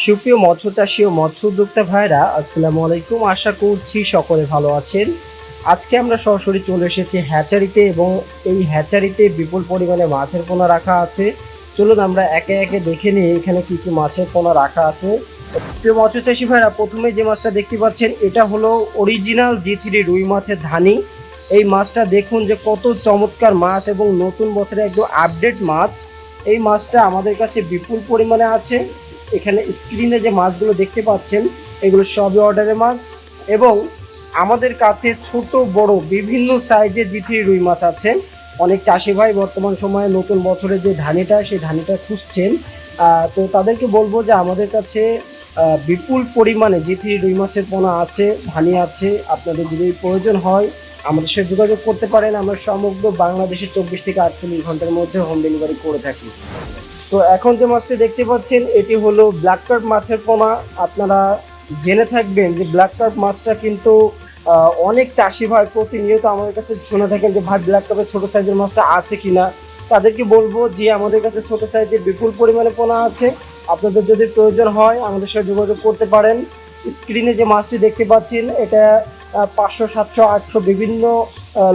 সুপ্রিয় মৎস্য চাষী ও মৎস্য উদ্যোক্তা ভাইরা, আসসালামু আলাইকুম। আশা করছি সকলে ভালো আছেন। আজকে আমরা সরাসরি চলে এসেছি হ্যাচারিতে এবং এই হ্যাচারিতে বিপুল পরিমাণে মাছের পোনা রাখা আছে। চলুন আমরা একে একে দেখে নিই এখানে কি কি মাছের পোনা রাখা আছে। প্রিয় মৎস্য চাষী ভাইরা, প্রথমে যে মাছটা দেখতে পাচ্ছেন এটা হলো অরিজিনাল G3 রুই মাছের ধানি। এই মাছটা দেখুন যে কত চমৎকার মাছ এবং নতুন বছরে একদম আপডেট মাছ। এই মাছটা আমাদের কাছে বিপুল পরিমাণে আছে। এখানে স্ক্রিনে যে মাছগুলো দেখতে পাচ্ছেন এগুলো সবই অর্ডারের মাছ এবং আমাদের কাছে ছোট বড় বিভিন্ন সাইজের G3 রুই মাছ আছে। অনেক চাষি ভাই বর্তমান সময়ে নতুন বছরে যে ধানিটা সেই ধানিটা খুঁজছেন, তো তাদেরকে বলবো যে আমাদের কাছে বিপুল পরিমাণে G3 রুই মাছের পোনা আছে, ধানি আছে। আপনাদের যদি প্রয়োজন হয় আমাদের সাথে যোগাযোগ করতে পারেন। আমরা সমগ্র বাংলাদেশে 24 থেকে 48 ঘন্টার মধ্যে হোম ডেলিভারি করে থাকি। তো এখন যে মাছটি দেখতে পাচ্ছেন এটি হলো ব্ল্যাক কার্প মাছের পোনা। আপনারা জেনে থাকবেন যে ব্ল্যাক কার্প মাছটা কিন্তু অনেক চাষি ভাই প্রতিনিয়ত আমাদের কাছে শুনে থাকেন যে ভাই ব্ল্যাক কার্পের ছোটো সাইজের মাছটা আছে কিনা। তাদেরকে বলবো যে আমাদের কাছে ছোটো সাইজের বিপুল পরিমাণে পোনা আছে। আপনাদের যদি প্রয়োজন হয় আমাদের সাথে যোগাযোগ করতে পারেন। স্ক্রিনে যে মাছটি দেখতে পাচ্ছেন এটা 500, 700, 800 বিভিন্ন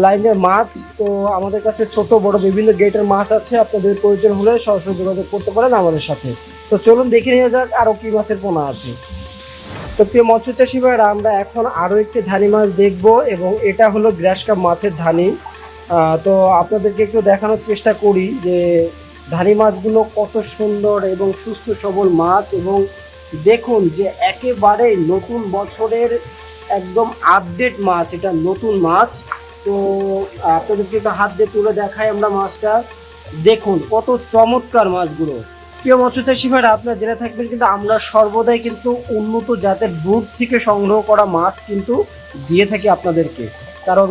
লাইনের মাছ। তো আমাদের কাছে ছোট বড় বিভিন্ন গেটের মাছ আছে। আপনাদের প্রয়োজন হলে সরাসরি যোগাযোগ করতে পারেন আমাদের সাথে। তো চলুন দেখে নেওয়া যাক আরও কি মাছের পোনা আছে। তো প্রিয় মৎস্য চাষী ভাইরা, আমরা এখন আরও একটি ধানি মাছ দেখব এবং এটা হলো গ্রাস কাপ মাছের ধানি। তো আপনাদেরকে একটু দেখানোর চেষ্টা করি যে ধানি মাছগুলো কত সুন্দর এবং সুস্থ সবল মাছ। এবং দেখুন যে একেবারে নতুন বছরের একদম আপডেট মাছ, এটা নতুন মাছ। তো আপনাদেরকে একটু হাত দিয়ে তুলে দেখাই আমরা মাছটা। দেখুন কত চমৎকার মাছগুলো। প্রিয় মৎস্য চাষী ভাইরা, আপনারা জেনে থাকবেন কিন্তু আমরা সর্বদাই কিন্তু উন্নত জাতের দুধ থেকে সংগ্রহ করা মাছ কিন্তু দিয়ে থাকি আপনাদেরকে। কারণ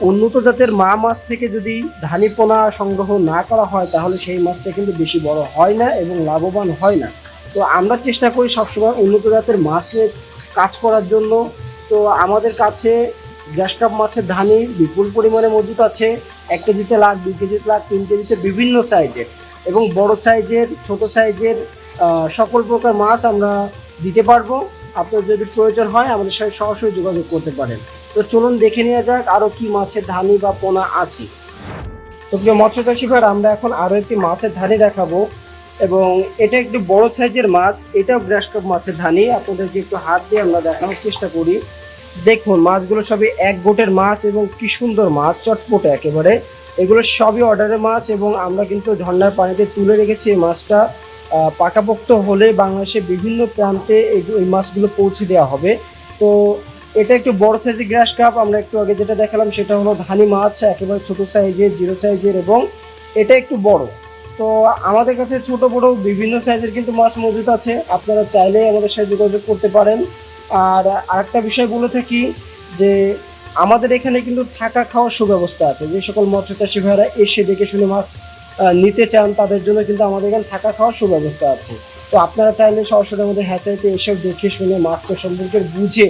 উন্নত জাতের মা মাছ থেকে যদি ধানি পোনা সংগ্রহ না করা হয় তাহলে সেই মাছটা কিন্তু বেশি বড় হয় না এবং লাভবান হয় না। তো আমরা চেষ্টা করি সবসময় উন্নত জাতের মাছ নিয়ে কাজ করার জন্য। তো আমাদের কাছে গ্রাস কাপ মাছের ধানি বিপুল পরিমাণে মজুত আছে। 1 কেজিতে লাখ, 2 কেজিতে লাখ, 3 কেজিতে বিভিন্ন সাইজের এবং বড় সাইজের ছোট সাইজের সকল প্রকার মাছ আমরা দিতে পারবো। আপনার যদি প্রয়োজন হয় আমাদের সাথে সরাসরি যোগাযোগ করতে পারেন। তো চলুন দেখে নেওয়া যাক আরও কি মাছের ধানি বা পোনা আছে। তো প্রিয় মৎস্য চাষী ভাইরা, আমরা এখন আরও একটি মাছের ধানি দেখাবো এবং এটা একটু বড় সাইজের মাছ। এটাও গ্রাস কাপ মাছের ধানি। আপনাদেরকে একটু হাত দিয়ে আমরা দেখানোর চেষ্টা করি। দেখুন মাছগুলো সবই এক গোটের মাছ এবং কি সুন্দর মাছ, চটপটে একেবারে। এগুলো সবই অর্ডারের মাছ এবং আমরা কিন্তু ঝর্ণার পানিতে তুলে রেখেছি। এই মাছটা পাকাপোক্ত হলে বাংলাদেশের বিভিন্ন প্রান্তে এই মাছগুলো পৌঁছে দেওয়া হবে। তো এটা একটু বড় সাইজের গ্রাস কাপ। আমরা একটু আগে যেটা দেখালাম সেটা হলো ধানি মাছ, একেবারে ছোট সাইজের, 0 সাইজের এবং এটা একটু বড়। তো আমাদের কাছে ছোট বড় বিভিন্ন সাইজের কিন্তু মাছ মজুদ আছে। আপনারা চাইলেই আমাদের সাথে যোগাযোগ করতে পারেন। আর আরেকটা বিষয় বলে থাকি যে আমাদের এখানে কিন্তু থাকা খাওয়ার সুব্যবস্থা আছে। যে সকল মৎস্য চাষী ভাইরা এসে দেখে শুনে মাছ নিতে চান তাদের জন্য কিন্তু আমাদের এখানে থাকা খাওয়ার সুব্যবস্থা আছে। তো আপনারা চাইলে সরাসরি আমাদের হ্যাচারিতে এসে দেখে শুনে মাছটা সম্পর্কে বুঝে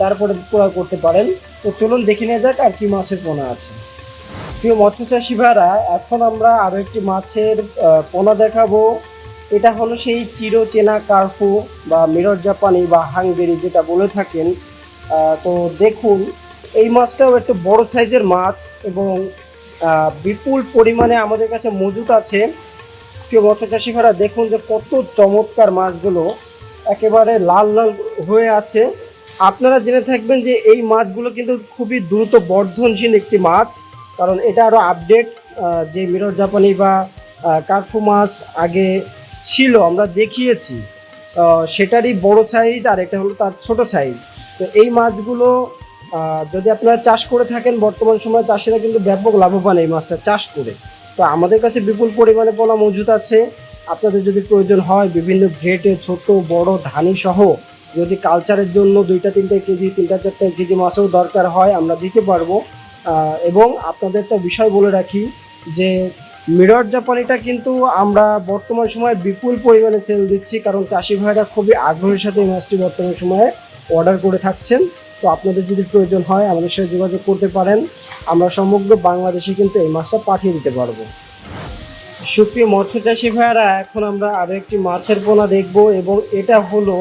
তারপরে ক্রয় করতে পারেন। তো চলুন দেখে নেওয়া যাক আর কি মাছের পোনা আছে। প্রিয় মৎস্য চাষী ভাইরা, এখন আমরা আরও একটি মাছের পোনা দেখাবো। এটা হলো সেই চিরচেনা কার্পু বা মিরর জাপানি বা হাঙ্গেরি যেটা বলে থাকেন। তো দেখুন এই মাছটাও একটু বড় সাইজের মাছ এবং বিপুল পরিমাণে আমাদের কাছে মজুত আছে। প্রিয় মৎস্য চাষী ভাইরা, দেখুন যে কত চমৎকার মাছগুলো একেবারে লাল লাল হয়ে আছে। আপনারা জেনে থাকবেন যে এই মাছগুলো কিন্তু খুবই দ্রুত বর্ধনশীল একটি মাছ। কারণ এটা আরও আপডেট। যে মিরর জাপানি বা কার্পু মাছ আগে ছিল আমরা দেখিয়েছি, সেটারই বড় সাইজ আর এটা হলো তার ছোট সাইজ। তো এই মাছগুলো যদি আপনারা চাষ করে থাকেন, বর্তমান সময়ে চাষিরা কিন্তু ব্যাপক লাভবান এই মাছটা চাষ করে। তো আমাদের কাছে বিপুল পরিমাণে পোনা মজুত আছে। আপনাদের যদি প্রয়োজন হয় বিভিন্ন গ্রেডের ছোট বড় ধানি সহ যদি কালচারের জন্য 2-3 কেজি, 3-4 কেজি মাছও দরকার হয় আমরা দিতে পারবো। এবং আপনাদের একটা বিষয় বলে রাখি যে মিরর জাপানিটা কিন্তু আমরা বর্তমান সময়ে বিপুল পরিমাণে সেল দিচ্ছি। কারণ চাষি ভাইরা খুবই আগ্রহের সাথে এই মাছটি বর্তমান সময়ে অর্ডার করে থাকছেন। তো আপনাদের যদি প্রয়োজন হয় আমাদের সাথে যোগাযোগ করতে পারেন। আমরা সমগ্র বাংলাদেশে কিন্তু এই মাছটা পাঠিয়ে দিতে পারবো। সুপ্রিয় মৎস্য চাষী ভাইয়ারা, এখন আমরা আরো একটি মাছের পোনা দেখব এবং এটা হলো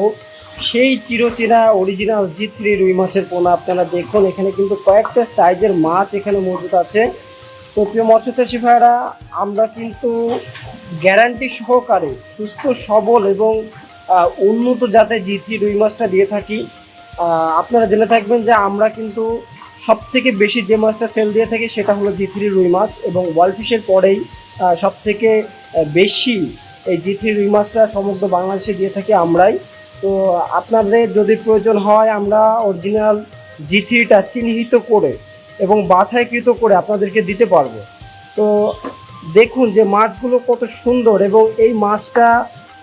সেই চিরচেনা অরিজিনাল G3 রুই মাছের পোনা। আপনারা দেখুন এখানে কিন্তু কয়েকটা সাইজের মাছ এখানে মজুদ আছে। তো প্রিয় মৎস্য চাষী ভাইয়ারা, আমরা কিন্তু গ্যারান্টি সহকারে সুস্থ সবল এবং উন্নত জাতের G3 রুই মাছটা দিয়ে থাকি। আপনারা জেনে থাকবেন যে আমরা কিন্তু সব থেকে বেশি যে মাছটা সেল দিয়ে থাকি সেটা হলো G3 রুই মাছ, এবং ওয়ালফিশের পরেই সব থেকে বেশি এই G3 রুই মাছটা সমগ্র বাংলাদেশে দিয়ে থাকি আমরাই। তো আপনাদের যদি প্রয়োজন হয়, আমরা অরিজিনাল G3টা চিহ্নিত করে এবং বাছাইকৃত করে আপনাদেরকে দিতে পারবো। তো দেখুন যে মাছগুলো কত সুন্দর, এবং এই মাছটা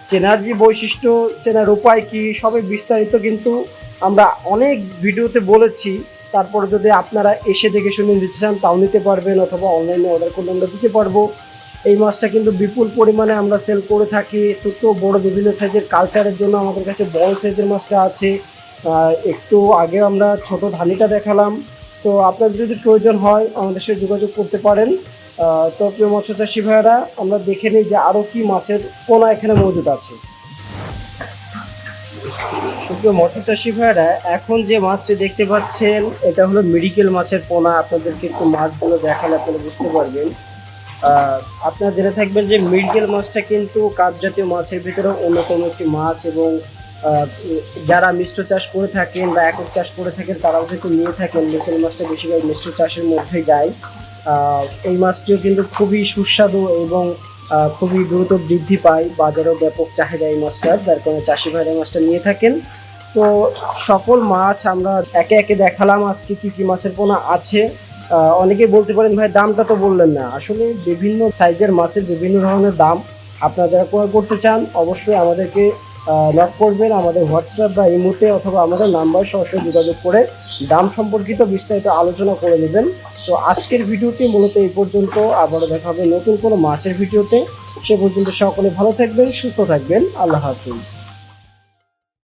চেনার যে বৈশিষ্ট্য, চেনার উপায় কী, সবই বিস্তারিত কিন্তু আমরা অনেক ভিডিওতে বলেছি। তারপরে যদি আপনারা এসে দেখে শুনে নিতে চান তাও নিতে পারবেন, অথবা অনলাইনে অর্ডার করলে আমরা দিতে পারবো। এই মাছটা কিন্তু বিপুল পরিমাণে আমরা সেল করে থাকি। ছোট বড় বিভিন্ন সাইজের কালচারের জন্য আমাদের কাছে বড় সাইজের মাছটা আছে। একটু আগে আমরা ছোট ধানিটা দেখালাম। তো আপনাদের যদি প্রয়োজন হয় আমাদের সাথে যোগাযোগ করতে পারেন। তো প্রিয় মৎস্য চাষী ভাইয়েরা, আমরা দেখে নিই যে আরও কি মাছের পোনা এখানে মজুদ আছে। সুপ্রিয় মৎস্য চাষী ভাইয়েরা, এখন যে মাছটি দেখতে পাচ্ছেন এটা হলো মেডিকেল মাছের পোনা। আপনাদেরকে একটু মাছগুলো দেখালে আপনারা বুঝতে পারবেন। আপনারা জেনে থাকবেন যে মৃগেল মাছটা কিন্তু কাপ জাতীয় মাছের ভিতরে অন্যতম একটি মাছ, এবং যারা মিশ্র চাষ করে থাকেন বা একক চাষ করে থাকেন তারাও কিন্তু নিয়ে থাকেন। মৃগেল মাছটা বেশিরভাগ মিশ্র চাষের মধ্যে যায়। এই মাছটিও কিন্তু খুবই সুস্বাদু এবং খুবই দ্রুত বৃদ্ধি পায়, বাজারেও ব্যাপক চাহিদা এই মাছটার, যার কারণে চাষি ভাইরা মাছটা নিয়ে থাকেন। তো সকল মাছ আমরা একে একে দেখালাম আজকে কি কি মাছের পোনা আছে। অনেকেই বলতে পারেন ভাই দামটা তো বললেন না। আসলে বিভিন্ন সাইজের মাছের বিভিন্ন ধরনের দাম। আপনারা যারা ক্রয় করতে চান অবশ্যই আমাদেরকে নক করবেন আমাদের হোয়াটসঅ্যাপ বা ইমোতে, অথবা আমাদের নাম্বার সরাসরি যোগাযোগ করে দাম সম্পর্কিত বিস্তারিত আলোচনা করে নেবেন। তো আজকের ভিডিওটি মূলত এই পর্যন্ত। আবারও দেখা হবে নতুন কোনো মাছের ভিডিওতে। সে পর্যন্ত সকলে ভালো থাকবেন, সুস্থ থাকবেন। আল্লাহ হাফিজ।